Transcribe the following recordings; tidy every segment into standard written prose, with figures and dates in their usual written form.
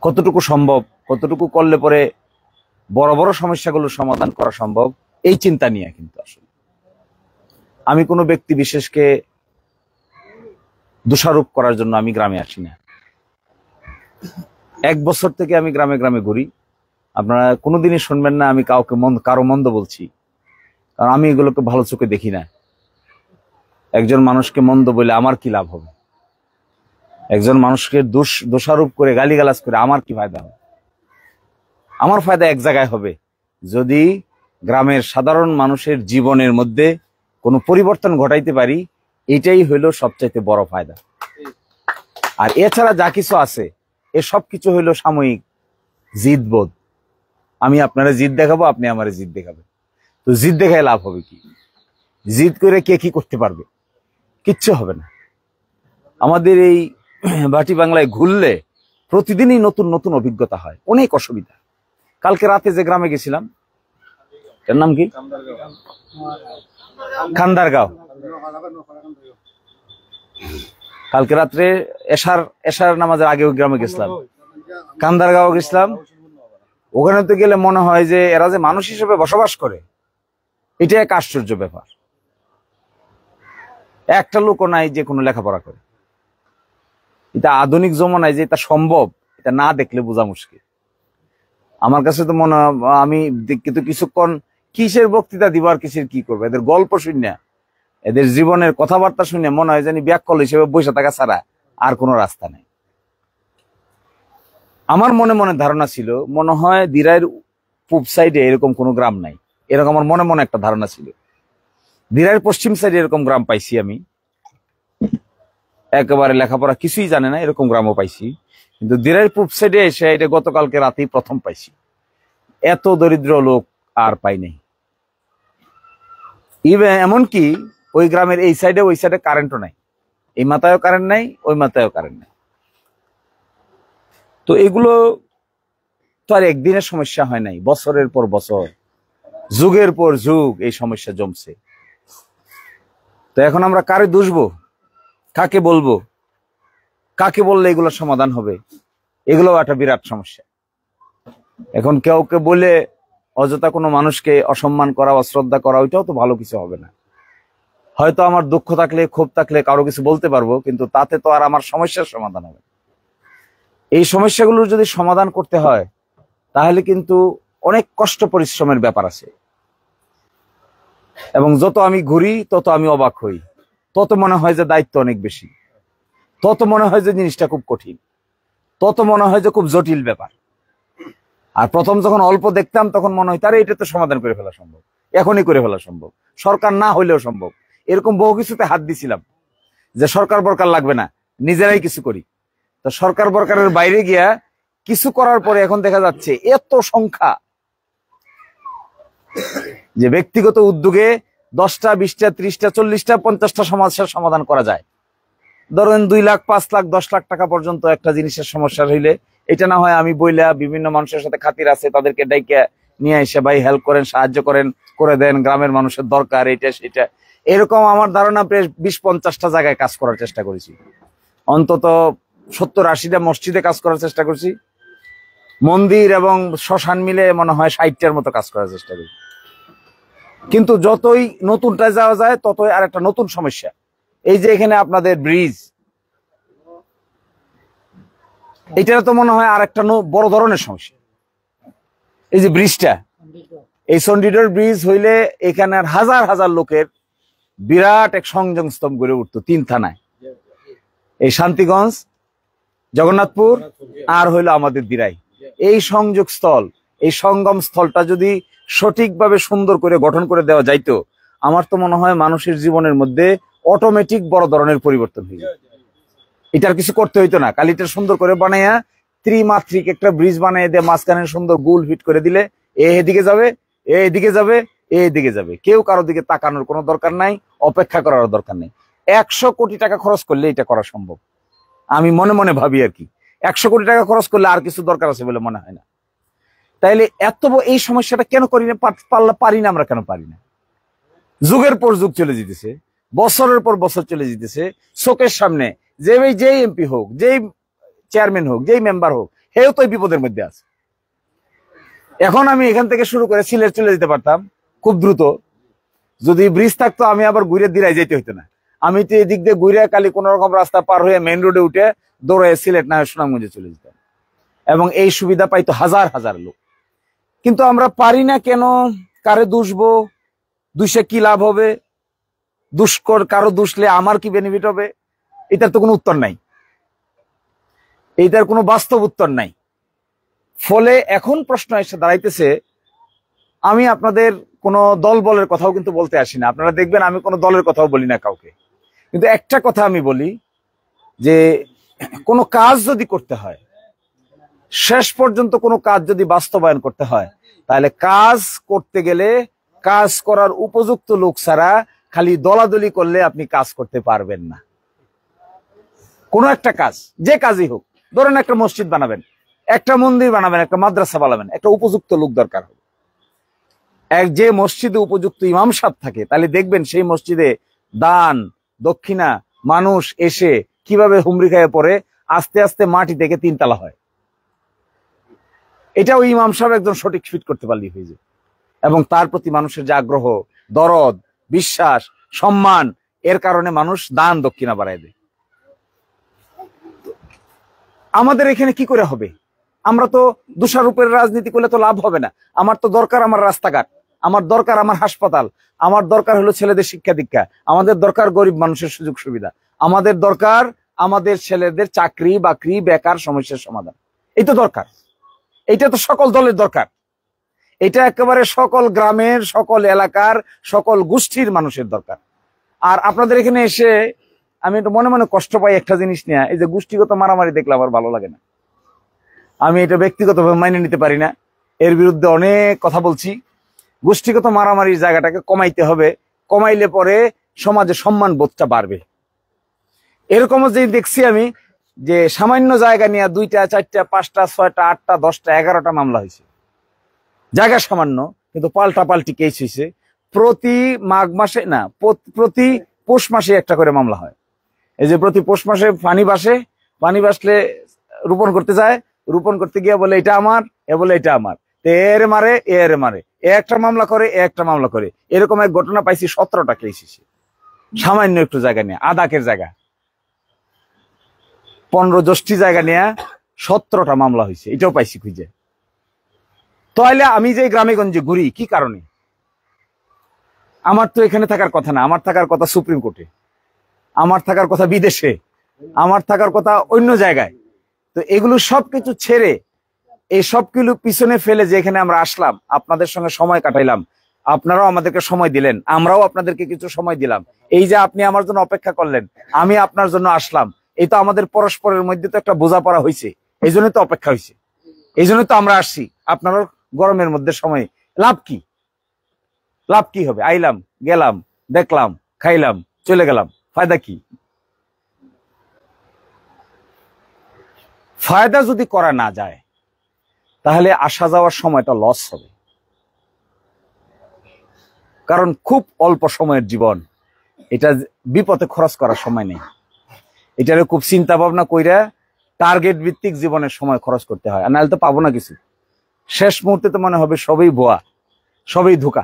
কতটুকু সম্ভব, কতটুকু করলে পরে বড় বড় সমস্যাগুলোর সমাধান করা সম্ভব, এই চিন্তা নিয়ে কিন্তু আসলে আমি কোনো ব্যক্তি বিশেষকে দোষারোপ করার জন্য আমি গ্রামে আসি না। 1 বছর থেকে আমি গ্রামে গ্রামে ঘুরি। আপনারা কোনোদিনই শুনবেন না আমি কাউকে কারো মন্দ বলছি, কারণ আমি এগুলোকে ভালো চোখে দেখি না। একজন মানুষকে মন্দ বলে আমার কি লাভ হবে? একজন মানুষকে দোষারোপ করে গালিগালাজ করে আমার কি ফায়দা হবে? আমার ফায়দা এক জায়গায় হবে, যদি গ্রামের সাধারণ মানুষের জীবনের মধ্যে কোনো পরিবর্তন ঘটাইতে পারি, এটাই হইল সবচাইতে বড় ফায়দা। আর এছাড়া যা কিছু আছে এ সব কিছু হইল সাময়িক জিদবোধ। আমি আপনারা জিদ দেখাবো, আপনি আমার জিদ দেখাবেন, তো জিদ দেখায় লাভ হবে কি? জিদ করে কে কি করতে পারবে? কিচ্ছু হবে না। আমাদের এই ভাটি বাংলায় ঘুরলে প্রতিদিনই নতুন নতুন অভিজ্ঞতা হয়, অনেক অসুবিধা। কালকে রাতে যে গ্রামে গেছিলাম, এর নাম কি? খান্ডারগাঁও। কালকে রাত্রে এশার নামাজের আগে ওই গ্রামে গেছিলাম, কান্দারগাঁও গেছিলাম। ওখানে তো গেলে মনে হয় যে এরা যে মানুষ হিসেবে বসবাস করে, এটা এক আশ্চর্য ব্যাপার। একটা লোকও নাই যে কোনো লেখাপড়া করে। এটা আধুনিক জমানায় যে এটা সম্ভব, এটা না দেখলে বোঝা মুশকিল। আমার কাছে তো মনে হয়, আমি কিন্তু কিছুক্ষণ কিসের বক্তৃতা দিব আর কিসের কি করবো, এদের গল্প শুনে, এদের জীবনের কথাবার্তা শুনে মনে হয় জানি ব্যাকল হিসেবে বসে থাকা ছাড়া আর কোনো রাস্তা নেই। আমার মনে মনে ধারণা ছিল, মনে হয় দিরাইয়ের পূব সাইডে এরকম কোনো গ্রাম নাই, এরকম আমার মনে মনে একটা ধারণা ছিল। দিরাইয়ের পশ্চিম সাইডে এরকম গ্রাম পাইছি আমি, একেবারে লেখাপড়া কিছুই জানে না এরকম গ্রামও পাইছি, কিন্তু দিরাইয়ের পূব সাইডে এসে এটা গতকালকে রাতেই প্রথম পাইছি। এত দরিদ্র লোক আর পাই নাই। এমনকি ওই গ্রামের এই সাইডে ওই সাইডে কারেন্টও নাই, এই মাথায়ও কারেন্ট নাই, ওই মাথায়ও কারেন্ট নাই। তো এগুলো তো আর একদিনের সমস্যা হয় নাই, বছরের পর বছর, যুগের পর যুগ এই সমস্যা জমছে। তো এখন আমরা কারে দুষবো, কাকে বলবো, কাকে বললে এগুলো সমাধান হবে? এগুলো একটা বিরাট সমস্যা। এখন কেউকে বলে অযথা কোনো মানুষকে অসম্মান করা, অশ্রদ্ধা করা, ওইটাও তো ভালো কিছু হবে না। হয়তো আমার দুঃখ থাকলে, ক্ষোভ থাকলে কারো কিছু বলতে পারবো, কিন্তু তাতে তো আর আমার সমস্যার সমাধান হবে। এই সমস্যাগুলোর যদি সমাধান করতে হয় তাহলে কিন্তু অনেক কষ্ট পরিশ্রমের ব্যাপার আছে। এবং যত আমি ঘুরি তত আমি অবাক হই, তত মনে হয় যে দায়িত্ব অনেক বেশি, তত মনে হয় যে জিনিসটা খুব কঠিন, তত মনে হয় যে খুব জটিল ব্যাপার। আর প্রথম যখন অল্প দেখতাম তখন মনে হয় তারে এটা তো সমাধান করে ফেলা সম্ভব, এখনই করে ফেলা সম্ভব, সরকার না হইলেও সম্ভব। এরকম বহু কিছুতে হাত দিছিলাম যে সরকার বরকার লাগবে না, নিজেরাই কিছু করি। তো সরকার বরকারের বাইরে গিয়া কিছু করার পরে এখন দেখা যাচ্ছে এত সংখ্যা, যে ব্যক্তিগত উদ্যোগে 10টা 20টা 30টা 40টা 50টা সমস্যার সমাধান করা যায়। ধরেন 2 লাখ 5 লাখ 10 লাখ টাকা পর্যন্ত একটা জিনিসের সমস্যা হইলে, এটা না হয় আমি বইলা বিভিন্ন মানুষের সাথে খাতির আছে তাদেরকে ডাইকা নিয়ে এসে ভাই হেল্প করেন, সাহায্য করেন, করে দেন, গ্রামের মানুষের দরকার এটা সেটা, এরকম আমার ধারণা প্রায় 20-50টা জায়গায় কাজ করার চেষ্টা করেছি। অন্তত 70-80টা মসজিদে কাজ করার চেষ্টা করছি, মন্দির এবং শ্মশান মিলে মনে হয় 60টার মতো কাজ করার চেষ্টা করি। কিন্তু যতই নতুনটায় যাওয়া যায় ততই আর একটা নতুন সমস্যা। এই যে এখানে আপনাদের ব্রিজ, এটা তো মনে হয় আর একটা বড় ধরনের সমস্যা। এই যে ব্রিজটা, এই চণ্ডীগড় ব্রিজ হইলে এখানে হাজার হাজার লোকের বিরাট এক সংযোগ স্তম্ভ গড়ে উঠতো 3 থানায়, এই শান্তিগঞ্জ, জগন্নাথপুর আর হইলো আমাদের দিরাই। এই সংযোগ স্থল, এই সঙ্গম স্থলটা যদি সঠিকভাবে সুন্দর করে গঠন করে দেওয়া যাইতো, আমার তো মনে হয় মানুষের জীবনের মধ্যে অটোমেটিক বড় ধরনের পরিবর্তন হয়ে যায়। এটার কিছু করতে হইতো না, কালিটা সুন্দর করে বানাইয়া ত্রিমাত্রিক একটা ব্রিজ বানিয়ে দিয়ে মাঝখানে সুন্দর গোল ফিট করে দিলে এদিকে যাবে, এদিকে যাবে, এদিকে যাবে, কেউ কারো দিকে তাকানোর কোনো দরকার নাই, অপেক্ষা করার দরকার নেই। 100 কোটি টাকা খরচ করলে এটা করা সম্ভব, আমি মনে মনে ভাবি আর কি। 100 কোটি টাকা খরচ করলে আর কিছু দরকার আছে বলে মনে হয় না। তাইলে এই সমস্যাটা কেন করি না, পারি না আমরা, কেন পারি না? যুগের পর যুগ চলে যেতেছে, বছরের পর বছর চলে যেতেছে, চোখের সামনে যেই এমপি হোক, যেই চেয়ারম্যান হোক, যেই মেম্বার হোক, হেও তো এই বিপদের মধ্যে আছে। এখন আমি এখান থেকে শুরু করে সিলেট চলে যেতে পারতাম খুব দ্রুত, যদি ব্রিজ থাকতো আমি আবার ঘুরে দিরাই যেতে হইতো না। আমি তো এদিক দিয়ে ঘুরে খালি কোন রকম রাস্তা পার হয়ে মেইন রোডে উঠে দৌড়ে সিলেট না সুনামগঞ্জে চলে যেতাম, এবং এই সুবিধা পাইতো হাজার হাজার লোক। কিন্তু আমরা পারি না কেন? কারে দুষবো? দুষে কি লাভ হবে? কারো দুষলে আমার কি বেনিফিট হবে? এটার তো কোনো উত্তর নাই, এইটার কোনো বাস্তব উত্তর নাই। ফলে এখন প্রশ্ন এসে দাঁড়াইতেছে, আমি আপনাদের কোনো দল বলের কথাও কিন্তু বলতে আসি না, আপনারা দেখবেন আমি কোনো দলের কথাও বলি না কাউকে। কিন্তু একটা কথা আমি বলি, যে কোনো কাজ যদি করতে হয়, শেষ পর্যন্ত কোনো কাজ যদি বাস্তবায়ন করতে হয়, তাহলে কাজ করতে গেলে কাজ করার উপযুক্ত লোক ছাড়া খালি দলাদলি করলে আপনি কাজ করতে পারবেন না। কোনো একটা কাজ, যে কাজই হোক, ধরেন একটা মসজিদ বানাবেন, একটা মন্দির বানাবেন, একটা মাদ্রাসা বানাবেন, একটা উপযুক্ত লোক দরকার হবে। যে মসজিদে উপযুক্ত ইমাম সাহেব থাকে, তাহলে দেখবেন সেই মসজিদে দান দক্ষিণা মানুষ এসে কিভাবে হুমড়ি খেয়ে পড়ে, আস্তে আস্তে মাটি থেকে 3 তলা হয়। এটা ওই ইমাম সাহেব একজন সঠিক ফিট করতে পারলেই হয়ে যায়। এবং তার প্রতি মানুষের যে আগ্রহ, দরদ, বিশ্বাস, সম্মান, এর কারণে মানুষ দান দক্ষিণা বাড়ায় দেয়। আমাদের এখানে কি করে হবে? আমরা তো দোষারোপের রাজনীতি করলে তো লাভ হবে না। আমার তো দরকার আমার রাস্তাঘাট, আমার দরকার আমার হাসপাতাল, আমার দরকার হলো ছেলেদের শিক্ষা দীক্ষা, আমাদের দরকার গরিব মানুষের সুযোগ সুবিধা, আমাদের দরকার আমাদের ছেলেদের চাকরি বাকরি বেকার সমস্যার সমাধান। এই তো দরকার, এটা তো সকল দলের দরকার, এটা একেবারে সকল গ্রামের, সকল এলাকার, সকল গোষ্ঠীর মানুষের দরকার। আর আপনাদের এখানে এসে আমি একটু মনে মনে কষ্ট পাই একটা জিনিস নিয়ে, এই যে গোষ্ঠীগত মারামারি দেখলে আমার ভালো লাগে না। আমি এটা ব্যক্তিগতভাবে মাইনে নিতে পারি না, এর বিরুদ্ধে অনেক কথা বলছি। গোষ্ঠীগত মারামারির জায়গাটাকে কমাইতে হবে, কমাইলে পরে সমাজে সম্মান বোধটা বাড়বে। এরকমও যে দেখছি আমি, যে সামান্য জায়গা নিয়ে 2টা 4টা 5টা 6টা 8টা 10টা 11টা মামলা হয়েছে। জায়গা সামান্য, কিন্তু পাল্টা পাল্টি কেস হয়েছে। প্রতি মাঘ মাসে না, প্রতি পৌষ মাসে একটা করে মামলা হয়। এই যে প্রতি পৌষ মাসে পানি বাসলে রোপণ করতে যায়, রোপণ করতে গিয়ে বলে এটা আমার, এ বলে এটা আমার, এর মারে এ একটা মামলা করে, এ একটা মামলা করে। এরকম এক ঘটনা পাইছি 17টা কেস হয়েছে, সামান্য একটু জায়গা নিয়ে, আদাকের জায়গা 15 জ্যৈষ্ঠী জায়গা নিয়ে 17টা মামলা হয়েছে, এটাও পাইছি খুঁজে। তাহলে আমি যে গ্রামে গঞ্জে ঘুরি কি কারণে? আমার তো এখানে থাকার কথা না, আমার থাকার কথা সুপ্রিম কোর্টে, আমার থাকার কথা বিদেশে, আমার থাকার কথা অন্য জায়গায়। তো এগুলো সবকিছু ছেড়ে, এই সবগুলো পিছনে ফেলে যে এখানে আমরা আসলাম, আপনাদের সঙ্গে সময় কাটাইলাম, আপনারাও আমাদেরকে সময় দিলেন, আমরাও আপনাদেরকে কিছু সময় দিলাম। এই যে আপনি আমার জন্য অপেক্ষা করলেন, আমি আপনার জন্য আসলাম, এই তো আমাদের পরস্পরের মধ্যে তো একটা বোঝাপড়া হয়েছে, এই জন্য তো অপেক্ষা হয়েছে, এই জন্য তো আমরা আসছি। আপনারও গরমের মধ্যে সময়, লাভ কি? লাভ কি হবে? আইলাম, গেলাম, দেখলাম, খাইলাম, চলে গেলাম, ফায়দা কি? ফায়দা যদি করা না যায়, তাহলে আসা যাওয়ার সময়টা লস হবে। কারণ খুব অল্প সময়ের জীবন, এটা বিপথে খরচ করার সময় নেই। এটারে খুব চিন্তা ভাবনা কইরা টার্গেট ভিত্তিক জীবনের সময় খরচ করতে হয়, আর নাহলে তো পাবো না কিছু। শেষ মুহূর্তে তো মনে হবে সবই ভুয়া, সবই ধোঁকা।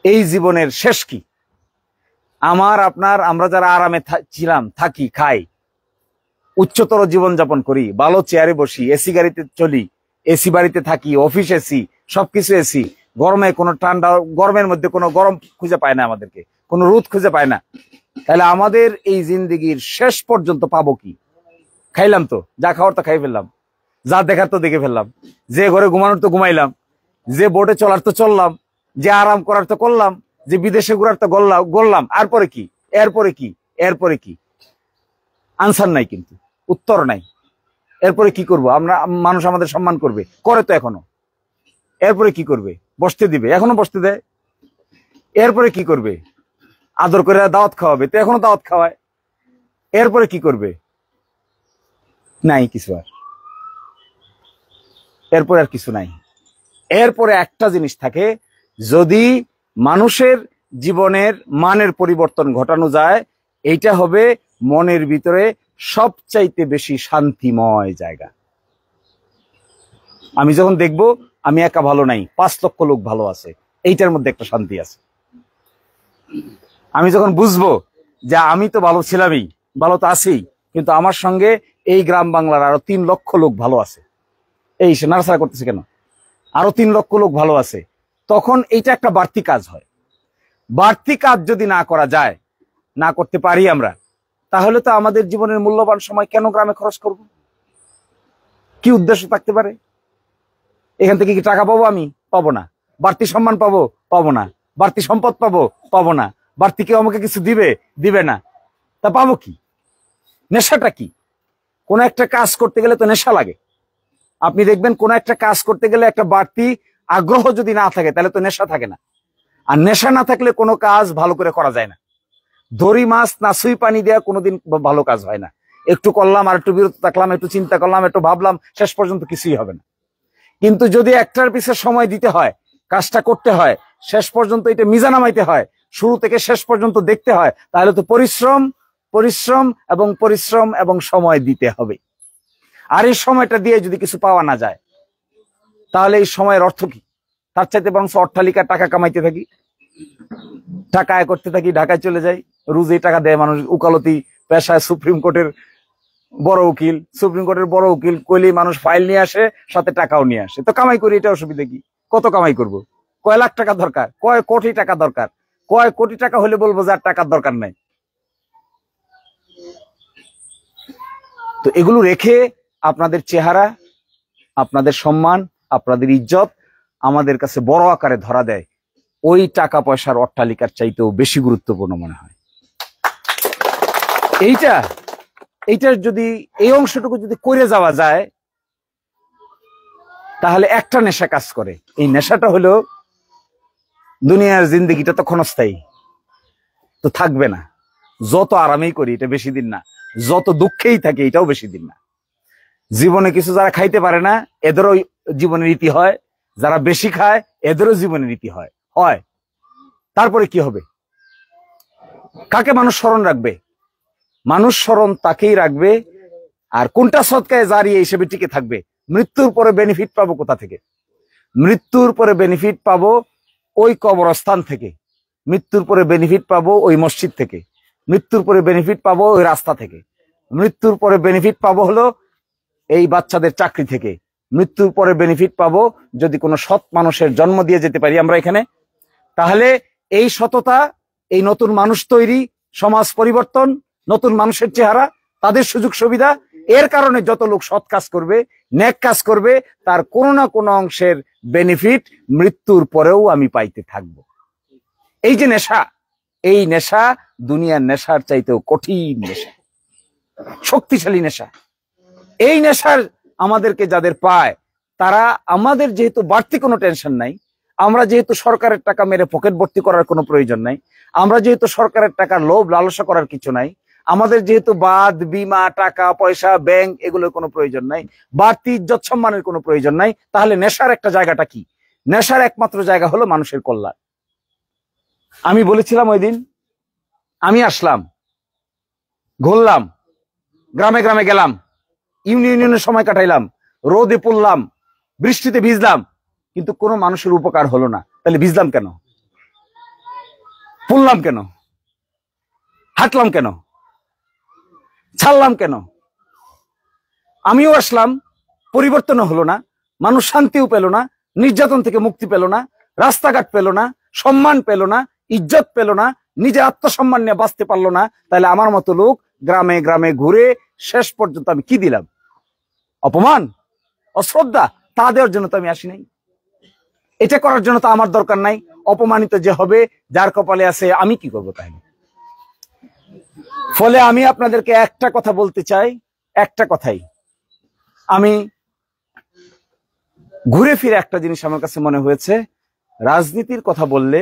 এই জীবনের শেষ কি? আমরা যারা আরামে ছিলাম, থাকি, খাই, উচ্চতর জীবন যাপন করি, ভালো চেয়ারে বসি, এসি গাড়িতে চলি, এসি বাড়িতে থাকি, অফিস এসি, সবকিছু এসি, গরমে কোনো ঠান্ডা, গরমের মধ্যে কোনো গরম খুঁজে পায় না, আমাদেরকে কোনো রোদ খুঁজে পায় না। তাহলে আমাদের এই জিন্দেগির শেষ পর্যন্ত পাবো কি? খাইলাম তো, যা খাওয়ার তো খাই ফেললাম, যা দেখার তো দেখে ফেললাম, যে ঘরে ঘুমানোর তো ঘুমাইলাম, যে বোটে চলার তো চললাম, যে আরাম করার তো করলাম, যে বিদেশে ঘুরার তো গড়লাম। আর পরে কি? এরপরে কি? এরপরে কি? আনসার নাই, কিন্তু উত্তর নাই। এরপরে কি করব আমরা? মানুষ আমাদের সম্মান করবে, করে তো এখনো। এরপরে কি করবে? বসতে দিবে, এখনো বসতে দেয়। এরপরে কি করবে? আদর করে দাওয়াত খাওয়াবে, তো এখনো দাওয়াত খাওয়ায়। এরপরে কি করবে? নাই কিছু আর, এরপরে আর কিছু নাই। এরপরে একটা জিনিস থাকে, যদি মানুষের জীবনের মানের পরিবর্তন ঘটানো যায়, এইটা হবে মনের ভিতরে সবচাইতে বেশি শান্তিময় জায়গা। আমি যখন দেখব আমি একা ভালো নাই, 5 লক্ষ লোক ভালো আছে, এইটার মধ্যে একটা শান্তি আছে। আমি যখন বুঝবো যে আমি তো ভালো ছিলামই, ভালো তো আছি, কিন্তু আমার সঙ্গে এই গ্রাম বাংলার আরো 3 লক্ষ লোক ভালো আছে, এই সে নাড়াচাড়া করতেছে কেন, আরো 3 লক্ষ লোক ভালো আছে, তখন এইটা একটা বাড়তি কাজ হয়। বাড়তি কাজ যদি না করা যায়, না করতে পারি আমরা, তাহলে তো আমাদের জীবনের মূল্যবান সময় কেন গ্রামে খরচ করব? কি উদ্দেশ্য থাকতে পারে? এখান থেকে কি টাকা পাবো? আমি পাবো না। বাড়তি সম্মান পাবো? পাবো না। বাড়তি সম্পদ পাবো? পাবো না। বাড়তি কেউ আমাকে কিছু দিবে? দিবে না। তা পাবো কি? নেশাটা কি? কোন একটা কাজ করতে গেলে তো নেশা লাগে। আপনি দেখবেন কোন একটা কাজ করতে গেলে একটা বাড়তি আগ্রহ যদি না থাকে তাহলে তো নেশা থাকে না। আর নেশা না থাকলে কোনো কাজ ভালো করে করা যায় না। দড়ি মাছ না সুই পানি দেওয়া কোনোদিন ভালো কাজ হয় না। একটু করলাম, আর একটু বিরত থাকলাম, একটু চিন্তা করলাম, একটু ভাবলাম, শেষ পর্যন্ত কিছুই হবে না। কিন্তু যদি একটার পিছে সময় দিতে হয়, কাজটা করতে হয়, শেষ পর্যন্ত এটা মিজান নামাইতে হয়, শুরু থেকে শেষ পর্যন্ত দেখতে হয়, তাহলে তো পরিশ্রম পরিশ্রম এবং পরিশ্রম এবং সময় দিতে হবে। আর এই সময়টা দিয়ে যদি কিছু পাওয়া না যায়, তাহলে এই সময়ের অর্থ কি? তার চাইতে বরং অট্টালিকার টাকা কামাইতে থাকি, টাকা আয় করতে থাকি, ঢাকায় চলে যাই, রোজ এই টাকা দেয় মানুষ, উকালতি পেশায়, সুপ্রিম কোর্টের বড় উকিল, সুপ্রিম কোর্টের বড় উকিল কইলেই মানুষ ফাইল নিয়ে আসে, সাথে টাকাও নিয়ে আসে। তো কামাই করি, এটা অসুবিধা কি? কত কামাই করব? কয় লাখ টাকা দরকার? কয় কোটি টাকা দরকার? কয় কোটি টাকা হলে বলবো যে আর টাকার দরকার নাই? তো এগুলো রেখে আপনাদের চেহারা, আপনাদের সম্মান, আপনাদের ইজ্জত আমাদের কাছে বড় আকারে ধরা দেয়, ওই টাকা পয়সার অট্টালিকার চাইতেও বেশি গুরুত্বপূর্ণ মনে হয়। এইটার যদি এই অংশটুকু যদি করে যাওয়া যায়, তাহলে একটা নেশা কাজ করে। এই নেশাটা হলো দুনিয়ার জিন্দগিটা তো ক্ষণস্থায়ী, তো থাকবে না। যত আরামেই করি এটা বেশি দিন না, যত দুঃখেই থাকে এটাও বেশি দিন না। জীবনে কিছু যারা খাইতে পারে না এদেরও জীবনের রীতি হয়, যারা বেশি খায় এদেরও জীবনের রীতি হয়। তারপরে কি হবে? কাকে মানুষ স্মরণ রাখবে? মানুষ স্মরণ তাকেই রাখবে। আর কোনটা সদকায়ে জারিয়া হিসেবে টিকে থাকবে? মৃত্যুর পরে বেনিফিট পাবো কোথা থেকে? মৃত্যুর পরে বেনিফিট পাবো ওই কবরস্থান থেকে, মৃত্যুর পরে বেনিফিট পাবো ওই মসজিদ থেকে, মৃত্যুর পরে বেনিফিট পাবো ওই রাস্তা থেকে, মৃত্যুর পরে বেনিফিট পাবো হলো এই বাচ্চাদের চাকরি থেকে, মৃত্যুর পরে বেনিফিট পাবো যদি কোনো সৎ মানুষের জন্ম দিয়ে যেতে পারি আমরা এখানে। তাহলে এই সততা, এই নতুন মানুষ তৈরি, সমাজ পরিবর্তন, নতুন মানুষের চেহারা, তাদের সুযোগ সুবিধা, এর কারণে যত লোক সৎ কাজ করবে, নেক কাজ করবে, তার কোনো না কোনো অংশের বেনিফিট মৃত্যুর পরেও আমি পাইতে থাকব। এই যে নেশা, এই নেশা দুনিয়ার নেশার চাইতেও কঠিন নেশা, শক্তিশালী নেশা। এই নেশার আমাদেরকে যাদের পায়, তারা আমাদের যেহেতু বাড়তি কোনো টেনশন নাই, আমরা যেহেতু সরকারের টাকা মেরে পকেট ভর্তি করার কোনো প্রয়োজন নাই, আমরা যেহেতু সরকারের টাকার লোভ লালসা করার কিছু নাই, আমাদের যেহেতু বাদ বিমা, টাকা পয়সা, ব্যাংক এগুলোর কোনো প্রয়োজন নাই, বাড়তি ইজ্জত সম্মানের কোনো প্রয়োজন নাই, তাহলে নেশার একটা জায়গাটা কি? নেশার একমাত্র জায়গা হলো মানুষের কল্যাণ। আমি বলেছিলাম ওই দিন, আমি আসলাম, ঘুরলাম, গ্রামে গ্রামে গেলাম, ইউনিয়নের সময় কাটাইলাম, রোদে পড়লাম, বৃষ্টিতে ভিজলাম, কিন্তু কোনো মানুষের উপকার হলো না। তাহলে ভিজলাম কেন? পড়লাম কেন? হাঁটলাম কেন? ছাড়লাম কেন? আমিও আসলাম, পরিবর্তন হলো না, মানুষ শান্তিও পেল না, নির্যাতন থেকে মুক্তি পেল না, রাস্তাঘাট পেল না, সম্মান পেল না, ইজ্জত পেল না, নিজের আত্মসম্মান নিয়ে বাঁচতে পারলো না। তাহলে আমার মতো লোক গ্রামে গ্রামে ঘুরে শেষ পর্যন্ত আমি কি দিলাম? অপমান, অশ্রদ্ধা। তা দেওয়ার জন্য তো আমি আসি নাই, এটা করার জন্য তো আমার দরকার নাই। অপমানিত যে হবে, যার কপালে আছে, আমি কি করবো তাই? ফলে আমি আপনাদেরকে একটা কথা বলতে চাই, একটা কথাই। আমি ঘুরে ফিরে একটা জিনিস আমার কাছে মনে হয়েছে, রাজনীতির কথা বললে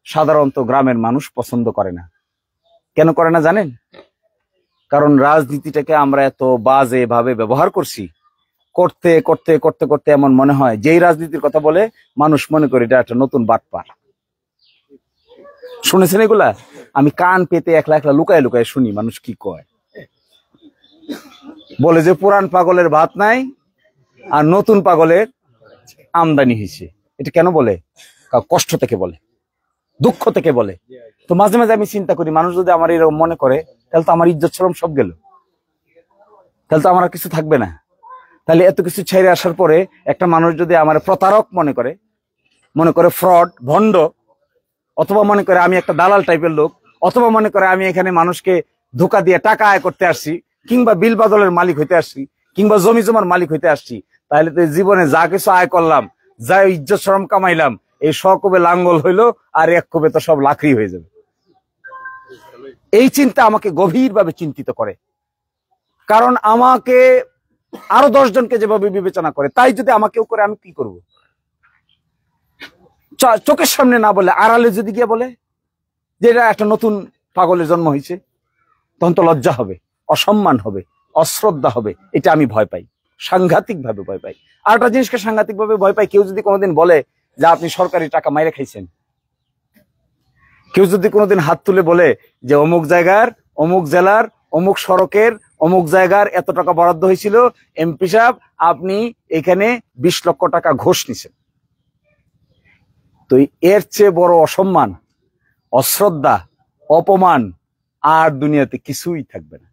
সাধারণত গ্রামের মানুষ পছন্দ করে না। কেন করে না জানেন? কারণ রাজনীতিটাকে আমরা এত বাজে ভাবে ব্যবহার করছি, করতে করতে করতে করতে এমন মনে হয় যেই রাজনীতির কথা বলে মানুষ মনে করে এটা একটা নতুন বাটপার। শুনেছেন এগুলা? আমি কান পেতে একলা একলা লুকায় লুকায় শুনি মানুষ কি কয়। বলে যে পুরান পাগলের ভাত নাই আর নতুন পাগলের আমদানি হয়েছে। এটা কেন বলে? কষ্ট থেকে বলে, দুঃখ থেকে বলে। তো মাঝে মাঝে আমি চিন্তা করি, মানুষ যদি আমার এরকম মনে করে, তাহলে তো আমার ইজ্জত শরম সব গেল, তাহলে তো আমার আর কিছু থাকবে না। তাহলে এত কিছু ছেড়ে আসার পরে একটা মানুষ যদি আমার প্রতারক মনে করে ফ্রড, ভণ্ড, অথবা মনে করে আমি একটা দালাল টাইপের লোক, অথবা মনে করে আমি এখানে মানুষকে ধোকা দিয়ে টাকা আয় করতে আসছি, কিংবা বিল বাদলের মালিক হইতে আসছি, কিংবা জমি জমার মালিক হইতে আসছি, তাহলে তো জীবনে যা কিছু আয় করলাম, যা ইজ্জত শরম কামাইলাম, এই সকবে লাঙ্গল হইলো, আর এক কবে তো সব লাকড়ি হয়ে যাবে। এই চিন্তা আমাকে গভীরভাবে চিন্তিত করে। কারণ আমাকে আরো 10 জনকে যেভাবে বিবেচনা করে, তাই যদি আমাকেও করে, আমি কি করব? চোখের সামনে না বলে আড়ালে যদি গিয়ে বলে যে এটা একটা নতুন পাগলের জন্ম হয়েছে, তখন তো লজ্জা হবে, অসম্মান হবে, অশ্রদ্ধা হবে। এটা আমি ভয় পাই, সাংঘাতিক ভাবে ভয় পাই। আর একটা জিনিসকে সাংঘাতিক ভাবে ভয় পাই, কেউ যদি কোনোদিন বলে যে আপনি সরকারি টাকা মাইরে খাইছেন, কেউ যদি কোনোদিন হাত তুলে বলে যে অমুক জায়গার, অমুক জেলার, অমুক সড়কের, অমুক জায়গার এত টাকা বরাদ্দ হয়েছিল, এমপি সাহেব আপনি এখানে 20 লক্ষ টাকা ঘোষ নিছেন, তো এর চেয়ে বড় অসম্মান, অশ্রদ্ধা, অপমান আর দুনিয়াতে কিছুই থাকবে না।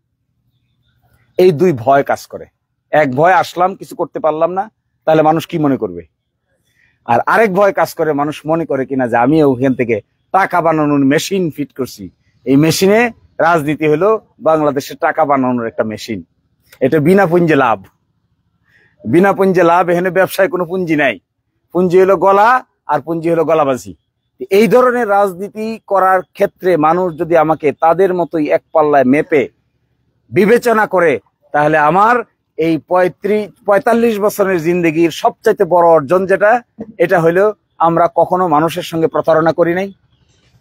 এই দুই ভয় কাজ করে। এক ভয় আসলাম, কিছু করতে পারলাম না, তাহলে মানুষ কি মনে করবে? আর আরেক ভয় কাজ করে, মানুষ মনে করে কিনা যে আমি ওখান থেকে টাকা বানানোর মেশিন ফিট করছি, এই মেশিনে রাজনীতি হলো বাংলাদেশের টাকা বানানোর একটা মেশিন। এটা বিনা পুঞ্জে লাভ, বিনা পুঞ্জে লাভ। এখানে ব্যবসায় কোনো পুঞ্জি নাই, পুঞ্জি হলো গলা, আর পুঞ্জি হলো গলাবাজি। এই ধরনের রাজনীতি করার ক্ষেত্রে মানুষ যদি আমাকে তাদের মতোই এক পাল্লায় মেপে বিবেচনা করে, তাহলে আমার এই 45 বছরের জিন্দগির সবচাইতে বড় অর্জন যেটা, এটা হলো আমরা কখনো মানুষের সঙ্গে প্রতারণা করি নাই,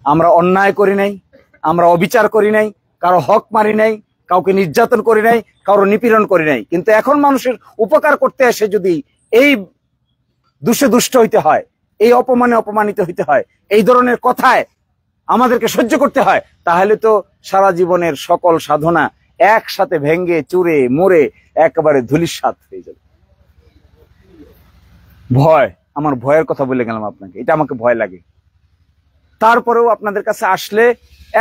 আমরা অন্যায় করি নাই, আমরা অবিচার করি নাই, কারো হক মারি নাই, কাউকে নির্যাতন করি নাই, কারো নিপীড়ন করি নাই। কিন্তু এখন মানুষের উপকার করতে এসে যদি এই দুষ্টে দুষ্ট হইতে হয়, এই অপমানে অপমানিত হইতে হয়, এই ধরনের কথায় আমাদেরকে সহ্য করতে হয়, তাহলে তো সারা জীবনের সকল সাধনা একসাথে ভেঙ্গে চুরে মরে একেবারে ধূলিসাৎ হয়ে যাবে। ভয়, আমার ভয়ের কথা বলে গেলাম আপনাকে, এটা আমাকে ভয় লাগে। তারপরেও আপনাদের কাছে আসলে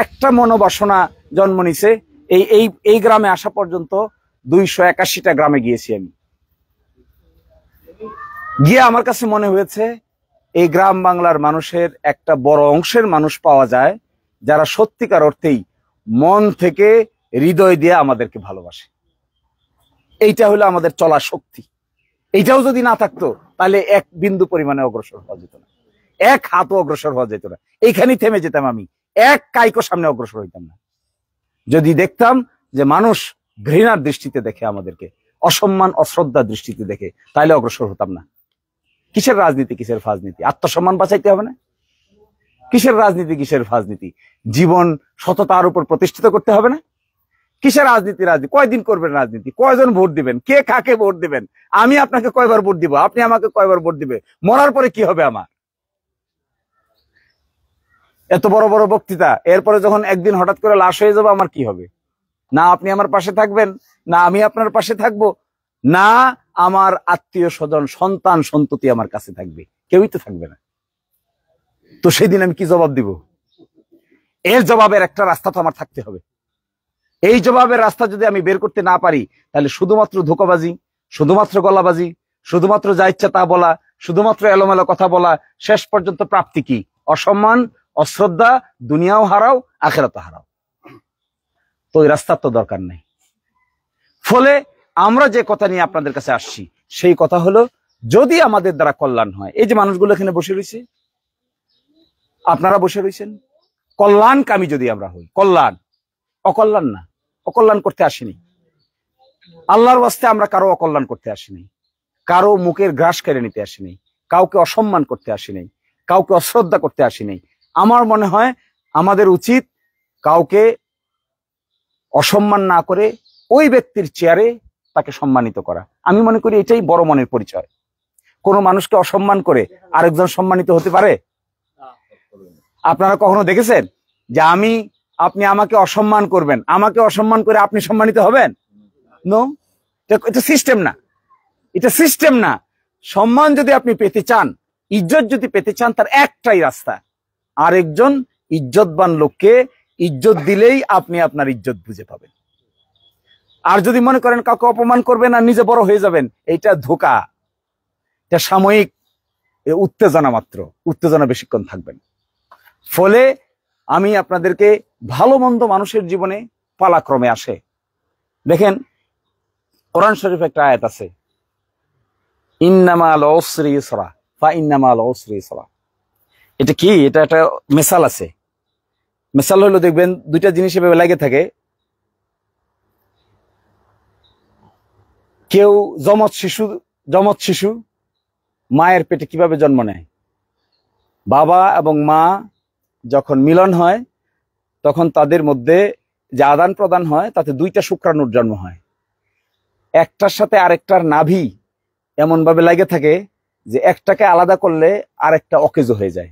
একটা মনোবাসনা জন্ম নিছে। এই গ্রামে আসা পর্যন্ত 281টা গ্রামে গিয়েছি আমি। গিয়ে আমার কাছে মনে হয়েছে এই গ্রাম বাংলার মানুষের একটা বড় অংশের মানুষ পাওয়া যায় যারা সত্যিকার অর্থেই মন থেকে, হৃদয় দিয়ে আমাদেরকে ভালোবাসে। এইটা হলো আমাদের চলার শক্তি। এইটাও যদি না থাকতো, তাহলে এক বিন্দু পরিমাণে অগ্রসর হওয়া যেত না, এক হাতও অগ্রসর হওয়া যেত না। এইখানেই থেমে যেতাম আমি, এক কাইকো সামনে অগ্রসর হইতাম না। যদি দেখতাম যে মানুষ ঘৃণার দৃষ্টিতে দেখে আমাদেরকে, অসম্মান অশ্রদ্ধার দৃষ্টিতে দেখে, তাহলে অগ্রসর হতাম না। কিসের রাজনীতি, কিসের ফাজনীতি? আত্মসম্মান বাঁচাইতে হবে না? কিসের রাজনীতি, কিসের ফাজনীতি? জীবন সততার উপর প্রতিষ্ঠিত করতে হবে না? কিসের রাজনীতি? রাজনীতি কয়দিন করবেন? রাজনীতি কয়জন ভোট দিবেন? কে কাকে ভোট দিবেন? আমি আপনাকে কয়বার ভোট দিব? আপনি আমাকে কয়বার ভোট দিবে? মরার পরে কি হবে আমার? এত বড় বড় বক্তৃতা, এরপরে যখন একদিন হঠাৎ করে লাশ হয়ে যাবে, আমার কি হবে? না আপনি আমার পাশে থাকবেন, না আমি আপনার পাশে থাকবো, না আমার আত্মীয় স্বজন, সন্তান সন্ততি আমার কাছে থাকবে, কেউই তো থাকবে না। তো সেই দিন আমি কি জবাব দিব? এর জবাবের একটা রাস্তা তো আমার থাকতে হবে। এই জবাবের রাস্তা যদি আমি বের করতে না পারি, তাহলে শুধুমাত্র ধোঁকাবাজি, শুধুমাত্র গলাবাজি, শুধুমাত্র যা ইচ্ছা তা বলা, শুধুমাত্র এলোমেলো কথা বলা, শেষ পর্যন্ত প্রাপ্তি কি? অসম্মান, অশ্রদ্ধা, দুনিয়াও হারাও, আখিরাতও হারাও। তো ওই রাস্তার তো দরকার নেই। ফলে আমরা যে কথা নিয়ে আপনাদের কাছে আসছি, সেই কথা হলো, যদি আমাদের দ্বারা কল্যাণ হয়, এই যে মানুষগুলো এখানে বসে রয়েছে, আপনারা বসে রয়েছেন, কল্যাণকামী যদি আমরা হই, কল্যাণ, অকল্যাণ না, অকল্যাণ করতে আসিনি। আল্লাহর ওয়াস্তে আমরা কারো অকল্যাণ করতে আসিনি, কারো মুখের গ্রাস কেড়ে নিতে আসিনি, কাউকে অসম্মান করতে আসিনি, কাউকে অশ্রদ্ধা করতে আসিনি। আমার মনে হয় আমাদের উচিত কাউকে অসম্মান না করে ওই ব্যক্তির চেয়ারে তাকে সম্মানিত করা। আমি মনে করি এটাই বড় মনের পরিচয়। কোনো মানুষকে অসম্মান করে আরেকজন সম্মানিত হতে পারে? আপনারা কখনো দেখেছেন যে আপনি আমাকে অসম্মান করবেন, আমাকে অসম্মান করে আপনি সম্মানিত হবেন? নো, এটা সিস্টেম না, এটা সিস্টেম না। সম্মান যদি আপনি পেতে চান, ইজ্জত যদি পেতে চান, তার একটাই রাস্তা, আরেকজন ইজ্জতবান লোককে ইজ্জত দিলেই আপনি আপনার ইজ্জত বুঝে পাবেন। আর যদি মনে করেন কাউকে অপমান করবেন আর নিজে বড় হয়ে যাবেন, এইটা ধোঁকা, এটা সাময়িক উত্তেজনা মাত্র, উত্তেজনা বেশিক্ষণ থাকবেন। ফলে আমি আপনাদেরকে, ভালো মন্দ মানুষের জীবনে পালাক্রমে আসে। দেখেন কোরআন শরীফে একটা আয়াত আছে, ইন্নামাল উসরি ইসরা ফা ইন্নামাল উসরি ইসরা। এটা কি? এটা একটা মিসাল আছে। মিসাল হলো, দেখবেন দুইটা জিনিস এভাবে লাগে থাকে। কেউ জমজ শিশু মায়ের পেটে কিভাবে জন্ম নেয়? বাবা এবং মা যখন মিলন হয়, তখন তাদের মধ্যে যে আদান প্রদান হয়, তাতে দুইটা শুক্রাণুর জন্ম হয়। একটার সাথে আরেকটার নাভি এমন ভাবে লাগে থাকে যে একটাকে আলাদা করলে আরেকটা অকেজো হয়ে যায়।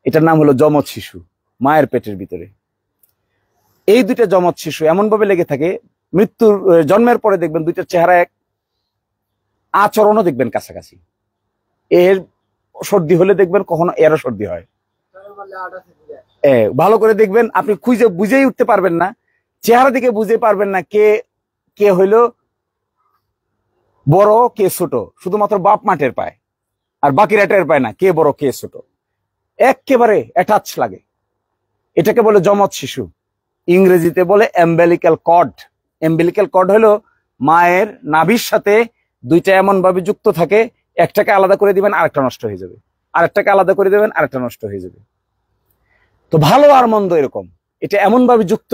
এটার নাম হলো যমজ শিশু, মায়ের পেটের ভিতরে। এই দুইটা যমজ শিশু এমন ভাবে লেগে থাকে, জন্মের পরে দেখবেন দুইটার চেহারা এক, আচরণও দেখবেন কাছাকাছি। এর সর্দি হলে দেখবেন কখনো এরও সর্দি হয়। ভালো করে দেখবেন, আপনি বুঝেই উঠতে পারবেন না, চেহারা দিকে বুঝে পারবেন না কে হইল বড় কে ছোট। শুধুমাত্র বাপ মা টের পায়, আর বাকিরা টের পায় না কে বড় কে ছোট। একেবারে অ্যাটাচ লাগে। এটাকে বলে যমজ শিশু, ইংরেজিতে বলে অ্যাম্বিলিক্যাল কর্ড। অ্যাম্বিলিক্যাল কর্ড হলো মায়ের নাভির সাথে দুইটা এমন ভাবে যুক্ত থাকে, একটাকে আলাদা করে দিবেন আরেকটা নষ্ট হয়ে যাবে, আরেকটাকে আলাদা করে দেবেন আরেকটা নষ্ট হয়ে যাবে। তো ভালো আর মন্দ এরকম, এটা এমন ভাবে যুক্ত,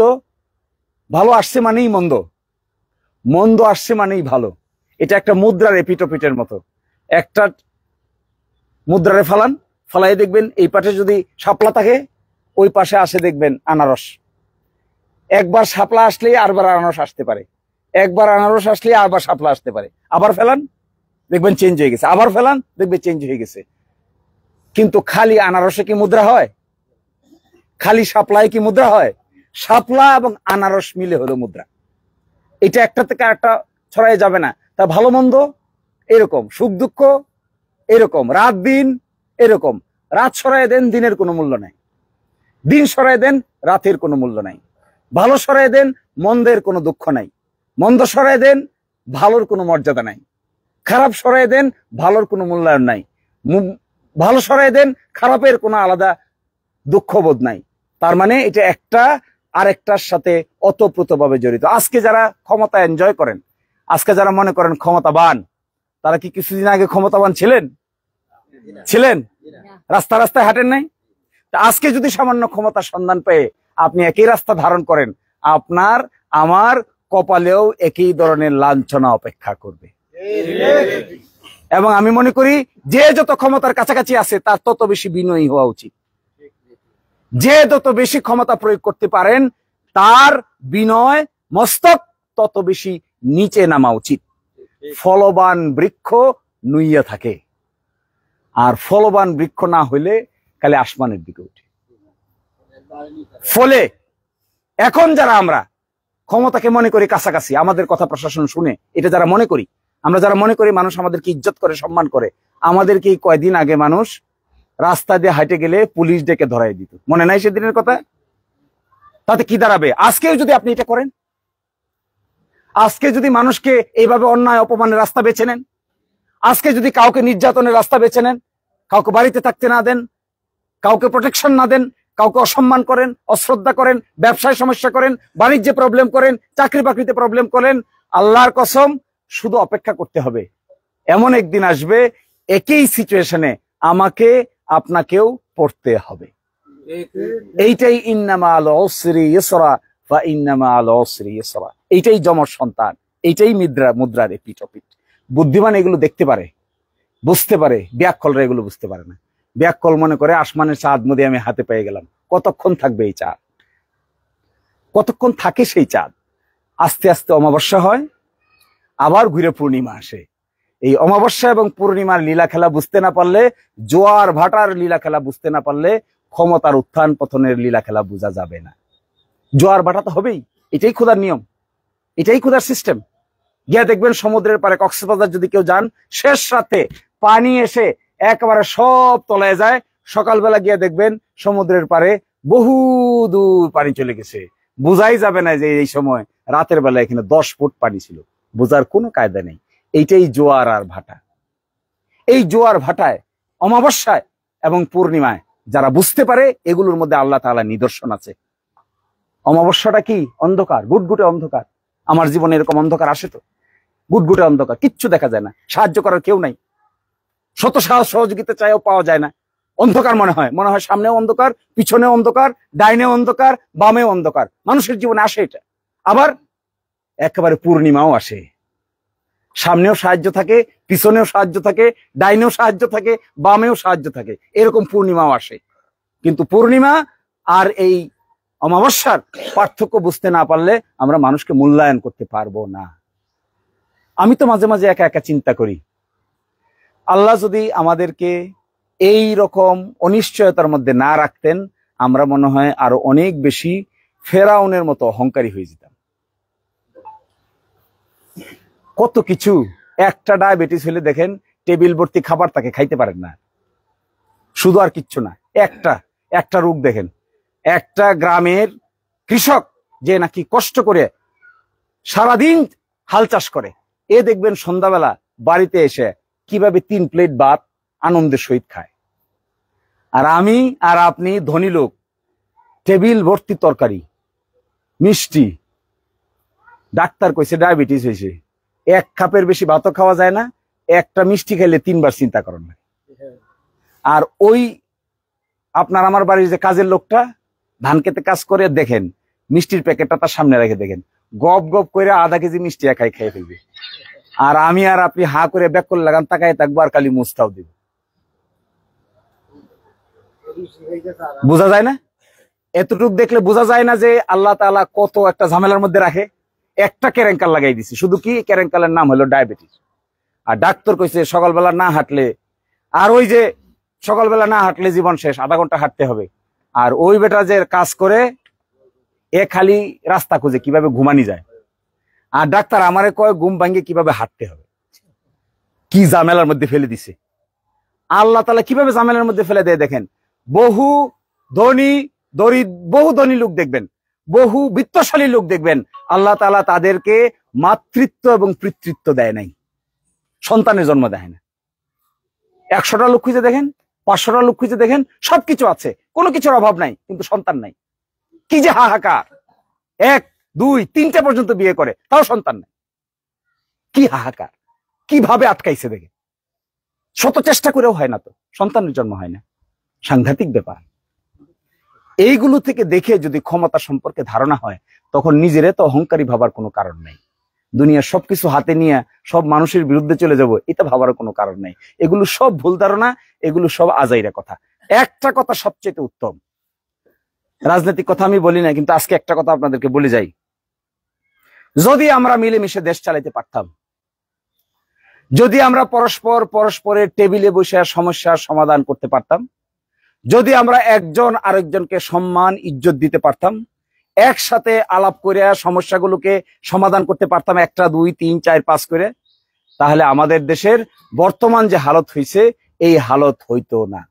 ভালো আসছে মানেই মন্দ, মন্দ আসছে মানেই ভালো। এটা একটা মুদ্রার এপিটোপিটের মতো। একটা মুদ্রারে ফালাই দেখবেন এই পাশে যদি শাপলা থাকে, ওই পাশে আসে দেখবেন আনারস। একবার শাপলা আসলেই আরবার আনারস আসতে পারে, একবার আনারস আসলে আবার শাপলা আসতে পারে। আবার ফেলান, দেখবেন চেঞ্জ হয়ে গেছে, আবার ফেলান, দেখবেন চেঞ্জ হয়ে গেছে। কিন্তু খালি আনারসে কি মুদ্রা হয়? খালি শাপলায় কি মুদ্রা হয়? শাপলা এবং আনারস মিলে হলো মুদ্রা। এটা একটা থেকে আরেকটা ছড়াই যাবে না। তা ভালো মন্দ এরকম, সুখ দুঃখ এরকম, রাত দিন এরকম। রাত সরাই দেন, দিনের কোনো মূল্য নাই। দিন সরাই দেন, রাতের কোনো মূল্য নাই। ভালো সরাই দেন, মন্দের কোনো দুঃখ নাই। মন্দ সরাই দেন, ভালোর কোনো মর্যাদা নাই। খারাপ সরাই দেন, ভালোর কোনো মূল্যায়ন নাই। ভালো সরাই দেন, খারাপের কোনো আলাদা দুঃখবোধ নাই। তার মানে এটা একটা আরেকটার সাথে ওতপ্রোতভাবে জড়িত। আজকে যারা ক্ষমতা এনজয় করেন, আজকে যারা মনে করেন ক্ষমতাবান, তারা কি কিছুদিন আগে ক্ষমতাবান ছিলেন? রাস্তায় হাঁটেন নাই? আজকে যদি সামান্য ক্ষমতার সন্ধান পেয়ে আপনি একই রাস্তা ধারণ করেন, আপনার আমার কপালেও একই ধরনের লাঞ্ছনা অপেক্ষা করবে। এবং আমি মনে করি যে যত ক্ষমতার কাছাকাছি আছে তার তত বেশি বিনয়ী হওয়া উচিত। যে যত বেশি ক্ষমতা প্রয়োগ করতে পারেন তার বিনয় মস্তক তত বেশি নিচে নামা উচিত। ফলবান বৃক্ষ নুইয়া থাকে, আর ফলবান বৃক্ষ না হইলে খালি আসমানের দিকে উঠে। ফলে এখন যারা আমরা ক্ষমতাকে মনে করি কাছাকাছি, আমাদের কথা প্রশাসন শুনে, এটা যারা মনে করি, আমরা যারা মনে করি মানুষ আমাদেরকে ইজ্জত করে, সম্মান করে, আমাদেরকে কয়দিন আগে মানুষ রাস্তা দিয়ে হাঁটে গেলে পুলিশ ডেকে ধরাই দিত, মনে নাই সেদিনের কথা? তাতে কি দাঁড়াবে? আজকেও যদি আপনি এটা করেন, আজকে যদি মানুষকে এইভাবে অন্যায় অপমানের রাস্তা বেছে নেন, আজকে যদি কাউকে নির্যাতনের রাস্তা বেছে নেন, কাউকে বাড়িতে থাকতে না দেন, কাউকে প্রোটেকশন না দেন, কাউকে অসম্মান করেন, অশ্রদ্ধা করেন, ব্যবসায় সমস্যা করেন, বাণিজ্যে প্রবলেম করেন, চাকরি বাকরিতে প্রবলেম করেন, আল্লাহর কসম শুধু অপেক্ষা করতে হবে। এমন একদিন আসবে একই সিচুয়েশনে আমাকে আপনাকেও পড়তে হবে। এইটাই ইন্নামাল উসরি ইসরা ওয়া ইন্নামাল উসরি ইসরা। এইটাই যমজ সন্তান, এইটাই মুদ্রার এপিটোপিট। বুদ্ধিমান এগুলো দেখতে পারে, বুঝতে পারে, ব্যাককলরা এগুলো বুঝতে পারে না। ব্যাককল মনে করে আসমানের চাঁদ মধ্যে আমি হাতে পেয়ে গেলাম। কতক্ষণ থাকবে এই চাঁদ? কতক্ষণ থাকে সেই চাঁদ? আস্তে আস্তে অমাবস্যা হয়, আবার ঘুরে পূর্ণিমা আসে। এই অমাবস্যা এবং পূর্ণিমার লীলা খেলা বুঝতে না পারলে, জোয়ার ভাটার লীলা খেলা বুঝতে না পারলে ক্ষমতার উত্থান পতনের লীলা খেলা বোঝা যাবে না। জোয়ার ভাটা তো হবেই, এটাই খোদার নিয়ম, এটাই খোদার সিস্টেম। গিয়া দেখবেন সমুদ্রের পারে কক্সবাজার যদি কেউ যান, শেষ রাতে পানি এসে একেবারে সব তলায় যায়। সকালবেলা গিয়ে দেখবেন সমুদ্রের পারে বহু দূর পানি চলে গেছে। বোঝাই যাবে না যে এই সময় রাতের বেলা এখানে 10 ফুট পানি ছিল, বোঝার কোনো কায়দা নেই। এইটাই জোয়ার আর ভাটা। এই জোয়ার ভাটায়, অমাবস্যায় এবং পূর্ণিমায় যারা বুঝতে পারে, এগুলোর মধ্যে আল্লাহ তাআলা নিদর্শন আছে। অমাবস্যাটা কি? অন্ধকার, গুটগুটে অন্ধকার। আমার জীবনে এরকম অন্ধকার আসে তো, গুটগুটে অন্ধকার, কিচ্ছু দেখা যায় না, সাহায্য করার কেউ নাই, শত সাহস সহযোগিতা চাইও পাওয়া যায় না। অন্ধকার মনে হয় সামনেও অন্ধকার, পিছনেও অন্ধকার, ডাইনেও অন্ধকার, বামেও অন্ধকার। মানুষের জীবনে আসে এটা। আবার একেবারে পূর্ণিমাও আসে, সামনেও সাহায্য থাকে, পিছনেও সাহায্য থাকে, ডাইনেও সাহায্য থাকে, বামেও সাহায্য থাকে, এরকম পূর্ণিমাও আসে। কিন্তু পূর্ণিমা আর এই অমাবস্যার পার্থক্য বুঝতে না পারলে আমরা মানুষকে মূল্যায়ন করতে পারবো না। আমি তো মাঝে মাঝে একা একা চিন্তা করি, আল্লাহ যদি আমাদেরকে এই রকম অনিশ্চয়তার মধ্যে না রাখতেন, আমরা মনে হয় আরো অনেক বেশি ফেরাউনের মতো অহংকারী হয়ে যেতাম। কত কিছু, একটা ডায়াবেটিস হলে দেখেন টেবিল ভর্তি খাবার তাকে খাইতে পারেন না, শুধু আর কিচ্ছু না। একটা রোগ দেখেন, একটা গ্রামের কৃষক যে নাকি কষ্ট করে সারাদিন হাল চাষ করে, এ দেখবেন সন্ধ্যাবেলা বাড়িতে এসে কিভাবে 3 প্লেট ভাত আনন্দের সহিত খায়। আর আমি আর আপনি ধনী লোক, টেবিল ভর্তি তরকারি, মিষ্টি। ডাক্তার কইছে ডায়াবেটিস হয়েছে, 1 কাপের বেশি ভাতও খাওয়া যায় না, একটা মিষ্টি খাইলে 3 বার চিন্তা করেন না। আর ওই আপনার আমার বাড়ির যে কাজের লোকটা ধান খেতে কাজ করে, দেখেন মিষ্টির প্যাকেটটা তার সামনে রেখে দেখেন গপ গপ করে আধা কেজি মিষ্টি একাই খেয়ে ফেলবে। আর আমি আর আপনি হা করে ব্যাকল লাগান তাকায় থাকবো আর খালি মুস্তাও দিব। বোঝা যায় না? এতটুক দেখলে বোঝা যায় না যে আল্লাহ তাআলা কত একটা ঝামেলার মধ্যে রাখে। একটা কেরেঙ্কাল লাগাই দিছে, শুধু কি কেরেঙ্কালের নাম হলো ডায়াবেটিস। আর ডাক্তার কইছে সকালবেলা না হাঁটলে, আর ওই যে সকালবেলা না হাঁটলে জীবন শেষ, আধা ঘন্টা হাঁটতে হবে। আর ওই বেটা যে কাজ করে, এ খালি রাস্তা খুঁজে কিভাবে ঘুমানি যায়। আর ডাক্তার আমারে কয় ঘুম ভাঙ্গে কিভাবে হাঁটতে হবে। কি ঝামেলার মধ্যে ফেলে দিছে আল্লাহ তাআলা, কিভাবে ঝামেলার মধ্যে ফেলে দেয় দেখেন। বহু ধনী লোক দেখবেন, বহু বিত্তশালী লোক দেখবেন, আল্লাহ তাআলা তাদেরকে মাতৃত্ব এবং পিতৃত্ব দেয় নাই, সন্তানের জন্ম দেয় না। 100টা লোক খুঁজে দেখেন, 500টা লোক খুঁজে দেখেন, সবকিছু আছে, কোনো কিছুর অভাব নাই, কিন্তু সন্তান নাই। কি যে হাহাকার! 1, 2, 3টে পর্যন্ত বিয়ে করে, তাও সন্তান নাই। কি হাহাকার! কিভাবে আটকাইছে দেখে, শত চেষ্টা করেও হয় না, তো সন্তানের জন্ম হয় না। সাংঘাতিক ব্যাপার। এইগুলো থেকে দেখে যদি ক্ষমতা সম্পর্কে ধারণা হয়, তখন নিজেরে তো অহংকারী ভাবার কোনো কারণ নেই। দুনিয়ার সবকিছু হাতে নিয়ে সব মানুষের বিরুদ্ধে চলে যাব, এটা ভাবার কোনো কারণ নেই। এগুলো সব ভুল ধারণা, এগুলো সব আজাইরা কথা। একটা কথা সবচেয়ে উত্তম, রাজনৈতিক কথা আমি বলি না, কিন্তু আজকে একটা কথা আপনাদেরকে বলে যাই। যদি আমরা মিলেমিশে দেশ চালাইতে পারতাম, যদি আমরা পরস্পরের টেবিলে বসে সমস্যার সমাধান করতে পারতাম, যদি আমরা একজন আরেকজনকে সম্মান ইজ্জত দিতে পারতাম, একসাথে আলাপ করে সমস্যাগুলোকে সমাধান করতে পারতাম, 1, 2, 3, 4, 5 করে, তাহলে আমাদের দেশের বর্তমান যে হালত হয়েছে, এই হালত হইতো না।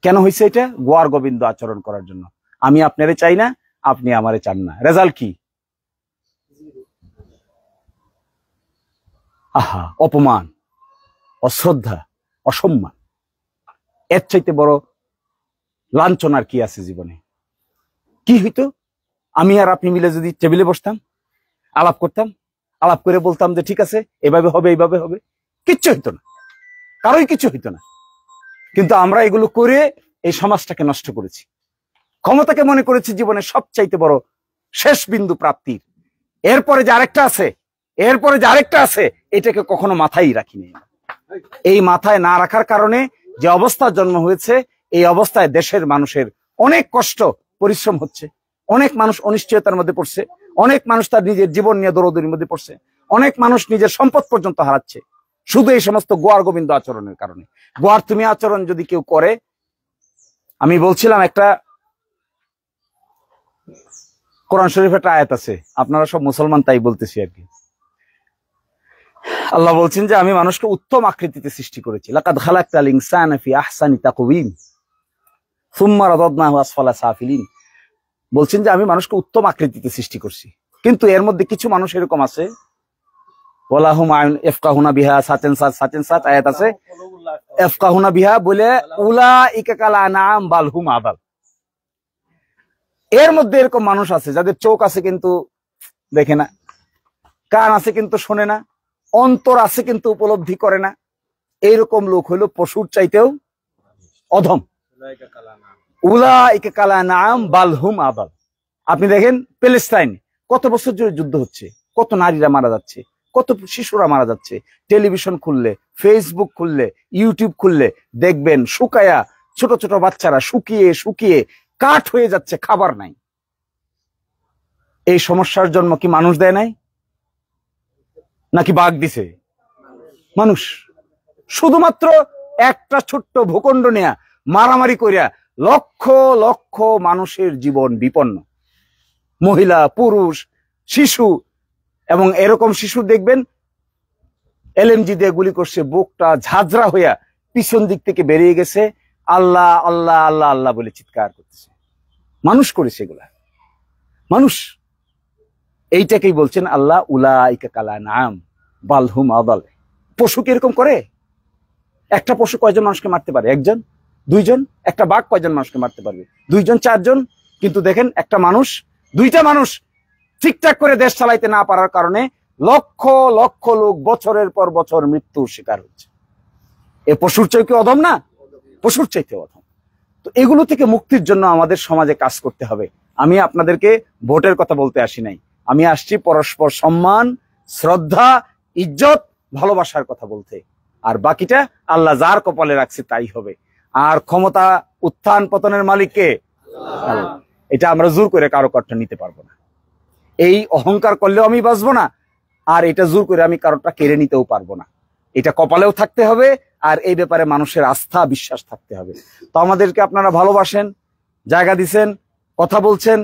কেন হয়েছে এটা? গোয়ার গোবিন্দ আচরণ করার জন্য। আমি আপনারে চাই না, আপনি আমারে চান না, রেজাল্ট কি? আহা, অপমান, অশ্রদ্ধা, অসম্মান। এর চাইতে বড় লাঞ্ছনার কি আছে জীবনে? কি হইতো আমি আর আপনি মিলে যদি টেবিলে বসতাম, আলাপ করতাম, আলাপ করে বলতাম যে ঠিক আছে, এভাবে হবে, এইভাবে হবে, কিচ্ছু হইতো না, কারোই কিছু হইতো না। কিন্তু আমরা এগুলো করে এই সমাজটাকে নষ্ট করেছি। ক্ষমতাকে মনে করেছি জীবনের সবচাইতে বড় শেষ বিন্দু প্রাপ্তির। এরপরে যে আরেকটা আছে, এটাকে কখনো মাথায় রাখিনি। এই মাথায় না রাখার কারণে যে অবস্থার জন্ম হয়েছে, এই অবস্থায় দেশের মানুষের অনেক কষ্ট, পরিশ্রম হচ্ছে, অনেক মানুষ অনিশ্চয়তার মধ্যে পড়ছে, অনেক মানুষ তার নিজের জীবন নিয়ে দৌড়দৌড়ির মধ্যে পড়ছে, অনেক মানুষ নিজের সম্পদ পর্যন্ত হারাচ্ছে, শুধু এই সমস্ত গোয়ার গোবিন্দ আচরণের কারণে। গোয়ার তুমি আচরণ যদি কেউ করে, আমি বলছিলাম একটা কোরআন শরীফের একটা আয়াত আছে, আপনারা সব মুসলমান তাই বলতেছি আর কি। আল্লাহ বলছেন যে আমি মানুষকে উত্তম আকৃতিতে সৃষ্টি করেছি। লাকাদ খালাকতাল ইনসানা ফি আহসানি তাকওয়িম সুম্মা রাদাদনাহু আসফালা সাফিলিন। বলছেন যে আমি মানুষকে উত্তম আকৃতিতে সৃষ্টি করছি, কিন্তু এর মধ্যে কিছু মানুষ এরকম আছে, ওয়ালাহুম আয়ুন ইফকাহুনা বিহা সাতেন সাত আয়াত আছে, ইফকাহুনা বিহা বলে উলাইকা কাল আনআম বাল হুম আদাল। এর মধ্যে এরকম মানুষ আছে যাদের চোখ আছে কিন্তু দেখে না, কান আছে কিন্তু শোনে না, অন্তর আছে কিন্তু উপলব্ধি করে না। এইরকম লোক হইল পশুর চাইতেও অধম। উলাইকা কাল আনআম বাল হুম আদাল। আপনি দেখেন প্যালেস্টাইন কত বছর ধরে যুদ্ধ হচ্ছে, কত নারীরা মারা যাচ্ছে, কত শিশুরা মারা যাচ্ছে। টেলিভিশন খুললে, ফেসবুক খুললে, ইউটিউব খুললে দেখবেন শুকায়া ছোট ছোট বাচ্চারা শুকিয়ে শুকিয়ে কাঠ হয়ে যাচ্ছে, খাবার নাই। এই সমস্যার জন্ম কি মানুষ দেয় নাই, নাকি বাঘ দিছে? মানুষ। শুধুমাত্র একটা ছোট্ট ভূখণ্ড নেয়া মারামারি করিয়া লক্ষ লক্ষ মানুষের জীবন বিপন্ন, মহিলা, পুরুষ, শিশু। এবং এরকম শিশু দেখবেন এলএমজি দিয়ে গুলি করছে, বুকটা ঝাঁঝরা হইয়া পিছন দিক থেকে বেরিয়ে গেছে, আল্লাহ আল্লাহ আল্লাহ আল্লাহ বলে চিৎকার করতেছে। মানুষ করেছে এগুলা, মানুষ। এইটাকেই বলছেন আল্লাহ উলাইকা কাল আনআম বাল হুম আদাল। পশু কি এরকম করে? একটা পশু কয়জন মানুষকে মারতে পারে? একজন, দুইজন। একটা বাঘ কয়জন মানুষকে মারতে পারবে? দুইজন, চারজন। কিন্তু দেখেন একটা মানুষ, দুইটা মানুষ ঠিকঠাক করে দেশ চালাইতে না পারার কারণে লক্ষ লক্ষ লোক বছরের পর বছর মৃত্যুর শিকার হচ্ছে। এ পশুর চাইতে অধম না? পশুর চাইতে অধম। তো এগুলো থেকে মুক্তির জন্য আমাদের সমাজে কাজ করতে হবে। আমি আপনাদেরকে ভোটের কথা বলতে আসি নাই, আমি আসছি পরস্পর সম্মান, শ্রদ্ধা, ইজ্জত, ভালোবাসার কথা বলতে। আর বাকিটা আল্লাহ যার কপালে রাখছে তাই হবে। আর ক্ষমতা উত্থান পতনের মালিক কে? আল্লাহ। এটা আমরা জোর করে কারো কর্তা নিতে পারবো না। এই অহংকার করলেও আমি বাঁচবো না, আর এটা জোর করে আমি কারোটা কেড়ে নিতেও পারবো না। এটা কপালেও থাকতে হবে, আর এই ব্যাপারে মানুষের আস্থা বিশ্বাস থাকতে হবে। তো আমাদেরকে আপনারা ভালোবাসেন, জায়গা দিচ্ছেন, কথা বলছেন,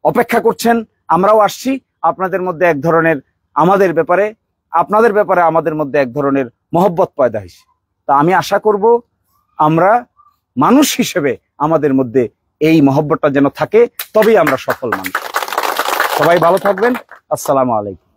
অপেক্ষা করছেন। আমরাও আসছি আপনাদের মধ্যে এক ধরনের, আমাদের ব্যাপারে আপনাদের ব্যাপারে আমাদের মধ্যে এক ধরনের মহব্বত পয়দা হয়েছে। তা আমি আশা করব আমরা মানুষ হিসেবে আমাদের মধ্যে এই মহব্বতটা যেন থাকে, তবেই আমরা সফল মানুষ। সবাই ভালো থাকবেন। আসসালামু আলাইকুম।